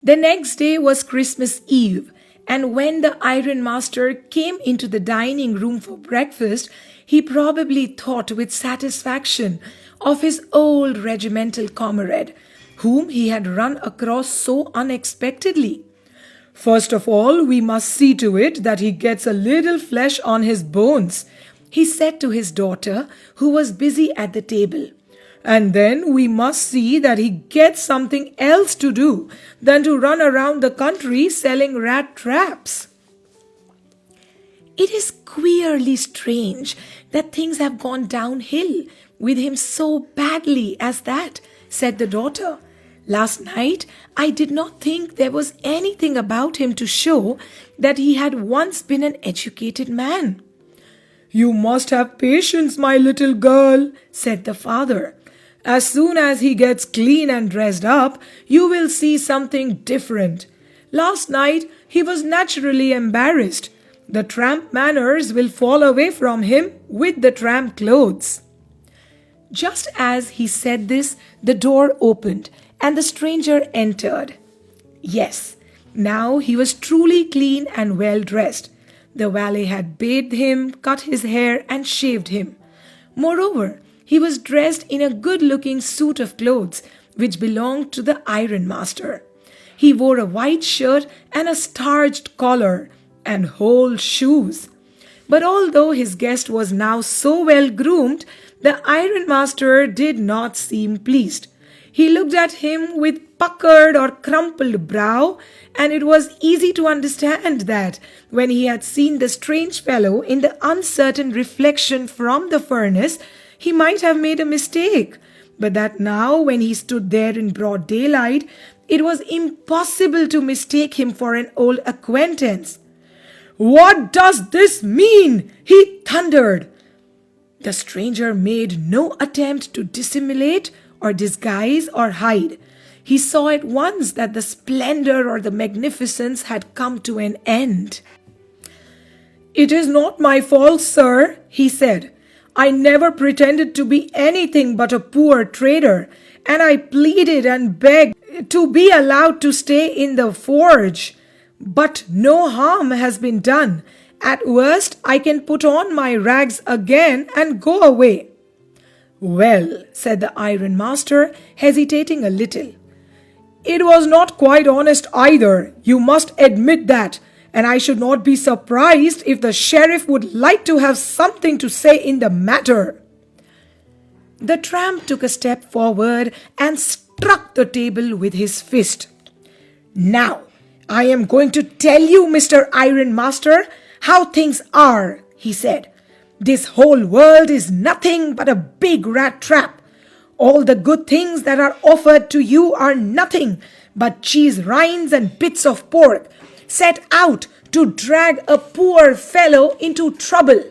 The next day was Christmas Eve, and when the ironmaster came into the dining room for breakfast, he probably thought with satisfaction of his old regimental comrade, whom he had run across so unexpectedly. "First of all, we must see to it that he gets a little flesh on his bones," he said to his daughter, who was busy at the table. "And then we must see that he gets something else to do than to run around the country selling rat traps." "It is queerly strange that things have gone downhill with him so badly as that," said the daughter. "Last night I did not think there was anything about him to show that he had once been an educated man." "You must have patience, my little girl," said the father. "As soon as he gets clean and dressed up, you will see something different. Last night he was naturally embarrassed. The tramp manners will fall away from him with the tramp clothes." Just as he said this, the door opened and the stranger entered. Yes, now he was truly clean and well dressed. The valet had bathed him, cut his hair, and shaved him. Moreover, he was dressed in a good-looking suit of clothes which belonged to the ironmaster. He wore a white shirt and a starched collar and whole shoes. But although his guest was now so well groomed, the ironmaster did not seem pleased. He looked at him with puckered or crumpled brow, and it was easy to understand that when he had seen the strange fellow in the uncertain reflection from the furnace, he might have made a mistake, but that now when he stood there in broad daylight, it was impossible to mistake him for an old acquaintance. "What does this mean?" he thundered. The stranger made no attempt to dissimulate or disguise or hide. He saw at once that the splendor or the magnificence had come to an end. "It is not my fault, sir," he said. "I never pretended to be anything but a poor trader, and I pleaded and begged to be allowed to stay in the forge. But no harm has been done. At worst, I can put on my rags again and go away." "Well," said the ironmaster, hesitating a little, "it was not quite honest either. You must admit that. And I should not be surprised if the sheriff would like to have something to say in the matter." The tramp took a step forward and struck the table with his fist. "Now, I am going to tell you, Mr. Ironmaster, how things are," he said. "This whole world is nothing but a big rat trap. All the good things that are offered to you are nothing but cheese rinds and bits of pork, set out to drag a poor fellow into trouble.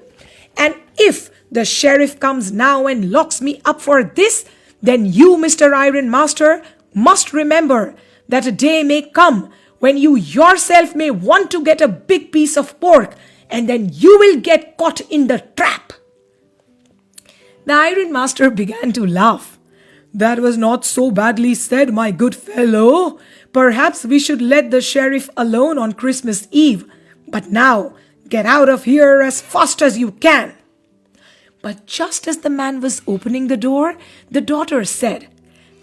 And if the sheriff comes now and locks me up for this, then you, Mr. Ironmaster, must remember that a day may come when you yourself may want to get a big piece of pork, and then you will get caught in the trap." The ironmaster began to laugh. "That was not so badly said, my good fellow. Perhaps we should let the sheriff alone on Christmas Eve. But now, get out of here as fast as you can." But just as the man was opening the door, the daughter said,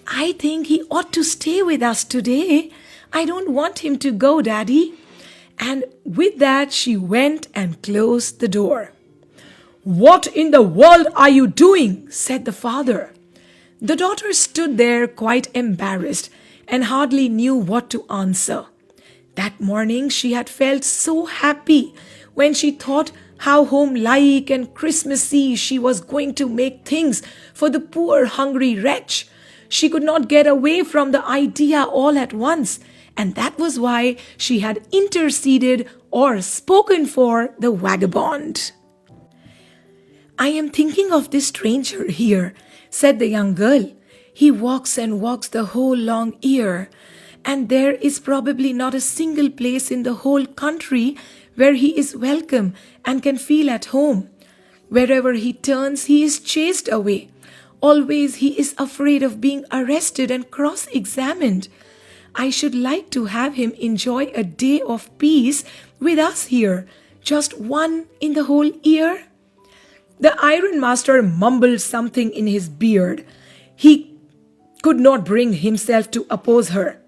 "I think he ought to stay with us today. I don't want him to go, Daddy." And with that, she went and closed the door. "What in the world are you doing?" said the father. The daughter stood there quite embarrassed and hardly knew what to answer. That morning she had felt so happy when she thought how home-like and Christmassy she was going to make things for the poor hungry wretch. She could not get away from the idea all at once, and that was why she had interceded or spoken for the vagabond. "I am thinking of this stranger here," said the young girl. "He walks and walks the whole long year, and there is probably not a single place in the whole country where he is welcome and can feel at home. Wherever he turns, he is chased away. Always he is afraid of being arrested and cross-examined. I should like to have him enjoy a day of peace with us here, just one in the whole year." The ironmaster mumbled something in his beard. He could not bring himself to oppose her.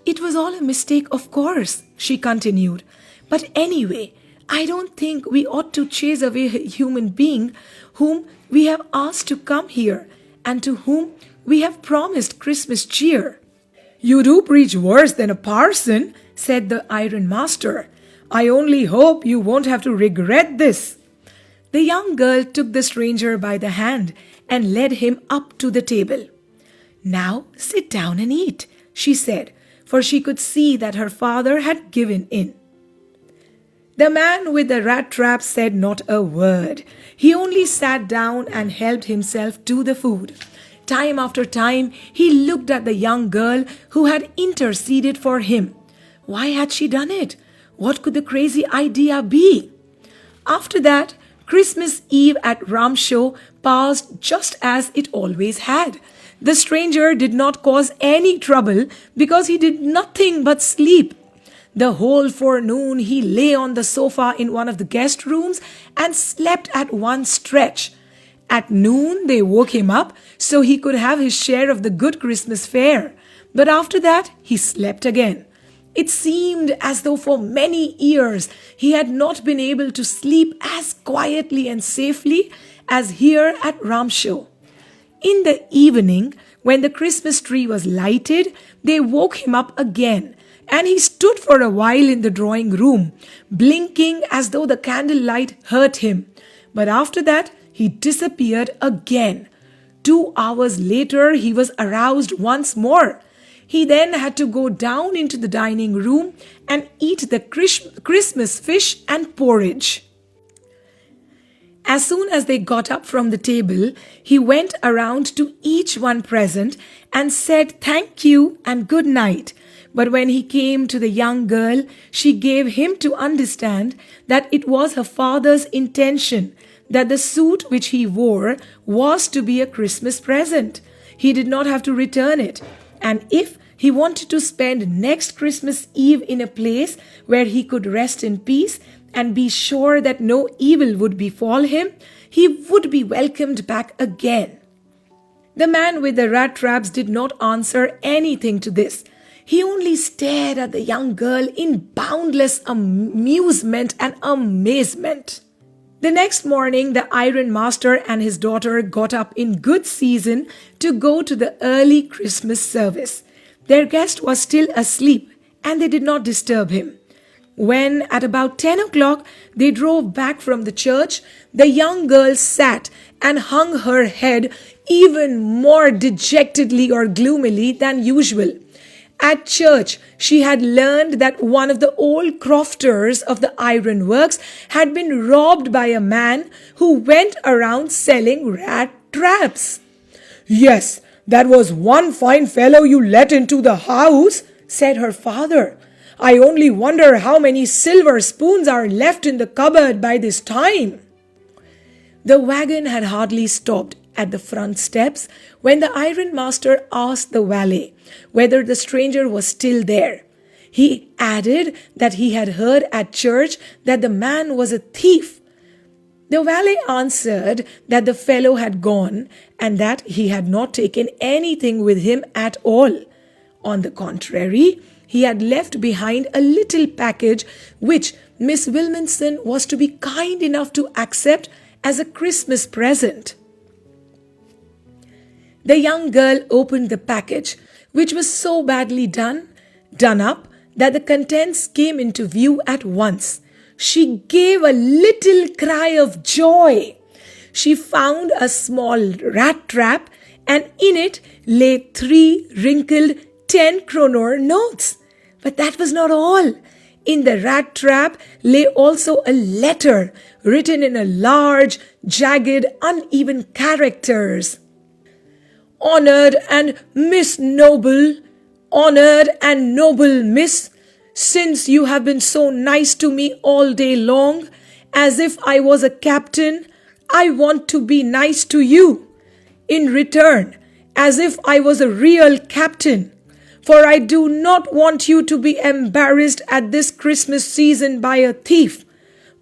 "It was all a mistake, of course," she continued. "But anyway, I don't think we ought to chase away a human being whom we have asked to come here and to whom we have promised Christmas cheer." "You do preach worse than a parson," said the ironmaster. "I only hope you won't have to regret this." The young girl took the stranger by the hand and led him up to the table. "Now sit down and eat," she said, for she could see that her father had given in. The man with the rat trap said not a word. He only sat down and helped himself to the food. Time after time, he looked at the young girl who had interceded for him. Why had she done it? What could the crazy idea be? After that, Christmas Eve at Ramshow passed just as it always had. The stranger did not cause any trouble because he did nothing but sleep. The whole forenoon he lay on the sofa in one of the guest rooms and slept at one stretch. At noon they woke him up so he could have his share of the good Christmas fare. But after that he slept again. It seemed as though for many years he had not been able to sleep as quietly and safely as here at Ramshow. In the evening, when the Christmas tree was lighted, they woke him up again, and he stood for a while in the drawing room, blinking as though the candlelight hurt him. But after that, he disappeared again. 2 hours later, he was aroused once more. He then had to go down into the dining room and eat the Christmas fish and porridge. As soon as they got up from the table, he went around to each one present and said thank you and good night. But when he came to the young girl, she gave him to understand that it was her father's intention that the suit which he wore was to be a Christmas present. He did not have to return it. And if he wanted to spend next Christmas Eve in a place where he could rest in peace and be sure that no evil would befall him, he would be welcomed back again. The man with the rat traps did not answer anything to this. He only stared at the young girl in boundless amusement and amazement. The next morning, the ironmaster and his daughter got up in good season to go to the early Christmas service. Their guest was still asleep, and they did not disturb him. When, at about 10 o'clock, they drove back from the church, the young girl sat and hung her head even more dejectedly or gloomily than usual. At church, she had learned that one of the old crofters of the ironworks had been robbed by a man who went around selling rat traps. "Yes, that was one fine fellow you let into the house," said her father. "I only wonder how many silver spoons are left in the cupboard by this time." The wagon had hardly stopped at the front steps when the ironmaster asked the valet whether the stranger was still there. He added that he had heard at church that the man was a thief. The valet answered that the fellow had gone and that he had not taken anything with him at all. On the contrary, he had left behind a little package which Miss Willmansson was to be kind enough to accept as a Christmas present. The young girl opened the package, which was so badly done up, that the contents came into view at once. She gave a little cry of joy. She found a small rat trap, and in it lay 3 wrinkled 10-kroner notes. But that was not all. In the rat trap lay also a letter written in a large, jagged, uneven characters. Honored and noble miss, since you have been so nice to me all day long, as if I was a captain, I want to be nice to you. In return, as if I was a real captain, For I do not want you to be embarrassed at this Christmas season by a thief.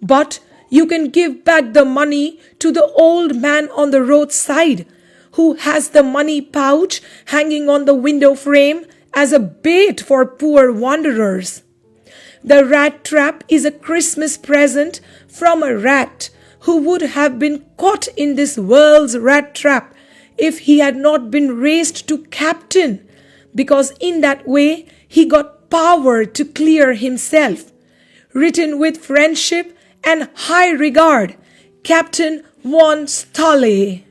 But you can give back the money to the old man on the roadside who has the money pouch hanging on the window frame as a bait for poor wanderers. The rat trap is a Christmas present from a rat who would have been caught in this world's rat trap if he had not been raised to captain, because in that way he got power to clear himself. Written with friendship and high regard, Captain von Stahli.